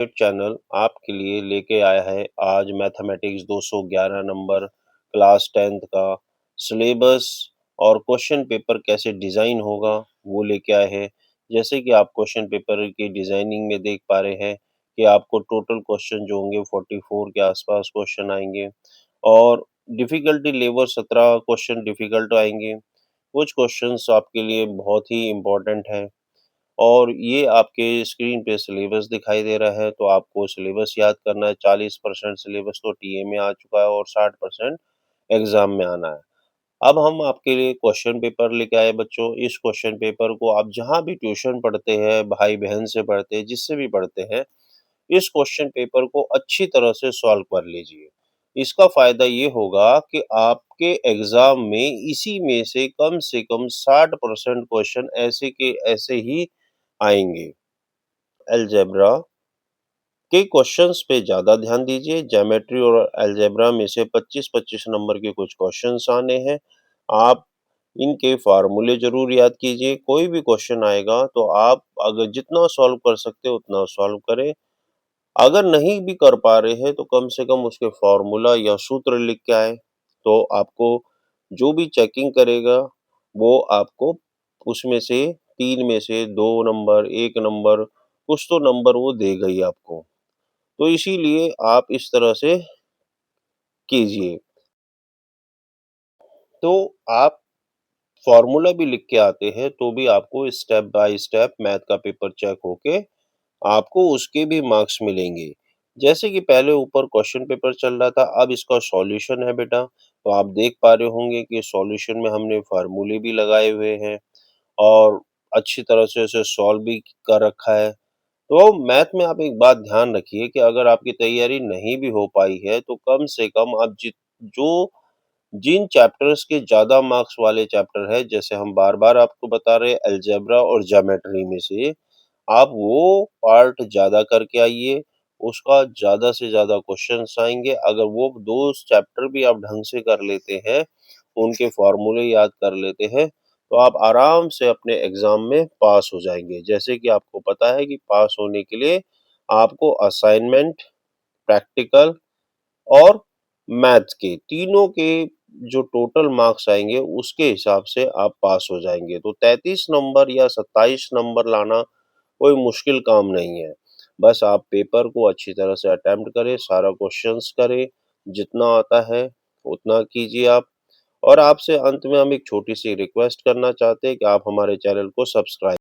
Channel आपके लिए लेके आया है आज मैथमेटिक्स 211 नंबर क्लास 10th का सिलेबस और क्वेश्चन पेपर कैसे डिज़ाइन होगा वो लेके आए हैं। जैसे कि आप क्वेश्चन पेपर की डिज़ाइनिंग में देख पा रहे हैं कि आपको टोटल क्वेश्चन जो होंगे 44 के आसपास क्वेश्चन आएंगे और डिफ़िकल्टी लेवल 17 क्वेश्चन डिफ़िकल्ट आएंगे। कुछ क्वेश्चंस आपके लिए बहुत ही इम्पोर्टेंट है और ये आपके स्क्रीन पे सिलेबस दिखाई दे रहा है, तो आपको सिलेबस याद करना है। 40% सिलेबस तो टीए में आ चुका है और 60% एग्ज़ाम में आना है। अब हम आपके लिए क्वेश्चन पेपर लेके आए बच्चों। इस क्वेश्चन पेपर को आप जहाँ भी ट्यूशन पढ़ते हैं, भाई-बहन से पढ़ते हैं, जिससे भी पढ़ते हैं, इस क्वेश्चन पेपर को अच्छी तरह से सॉल्व कर लीजिए। इसका फ़ायदा ये होगा कि आपके एग्ज़ाम में इसी में से कम 60% क्वेश्चन ऐसे के ऐसे ही आएँगे। अलजेब्रा के क्वेश्चंस पे ज़्यादा ध्यान दीजिए। ज्योमेट्री और अलजेब्रा में से 25-25 नंबर के कुछ क्वेश्चंस आने हैं। आप इनके फ़ॉर्मूले ज़रूर याद कीजिए। कोई भी क्वेश्चन आएगा तो आप अगर जितना सॉल्व कर सकते हो उतना सॉल्व करें। अगर नहीं भी कर पा रहे हैं तो कम से कम उसके फ़ॉर्मूला या सूत्र लिख के आएँ। तो आपको जो भी चेकिंग करेगा वो आपको उसमें से 3 में से 2 नंबर, 1 नंबर, कुछ तो नंबर वो देगा ही आपको। तो इसीलिए आप इस तरह से कीजिए। तो आप फ़ॉर्मूला भी लिख के आते हैं तो भी आपको स्टेप बाय स्टेप मैथ का पेपर चेक होके आपको उसके भी मार्क्स मिलेंगे। जैसे कि पहले ऊपर क्वेश्चन पेपर चल रहा था, अब इसका सॉल्यूशन है बेटा। तो आप देख पा रहे होंगे कि सॉल्यूशन में हमने फ़ॉर्मूले भी लगाए हुए हैं और अच्छी तरह से उसे सॉल्व भी कर रखा है। तो मैथ में आप एक बात ध्यान रखिए कि अगर आपकी तैयारी नहीं भी हो पाई है, तो कम से कम आप जो जिन चैप्टर्स के ज़्यादा मार्क्स वाले चैप्टर हैं, जैसे हम बार-बार आपको बता रहे हैं अलजेब्रा और ज्योमेट्री में से, आप वो पार्ट ज़्यादा करके आइए, उसका ज़्यादा से ज़्यादा क्वेश्चन्स आएँगे। अगर वो 2 चैप्टर भी आप ढंग से कर लेते हैं, उनके फ़ॉर्मूले याद कर लेते हैं, तो आप आराम से अपने एग्ज़ाम में पास हो जाएँगे। जैसे कि आपको पता है कि पास होने के लिए आपको असाइनमेंट, प्रैक्टिकल और मैथ्स के तीनों के जो टोटल मार्क्स आएँगे, उसके हिसाब से आप पास हो जाएँगे। तो 33 नंबर या 27 नंबर लाना कोई मुश्किल काम नहीं है। बस आप पेपर को अच्छी तरह से अटेम्प्ट करें, सारा क्वेश्चंस करें, जितना आता है उतना कीजिए आप। और आपसे अंत में हम एक छोटी-सी रिक्वेस्ट करना चाहते हैं कि आप हमारे चैनल को सब्सक्राइब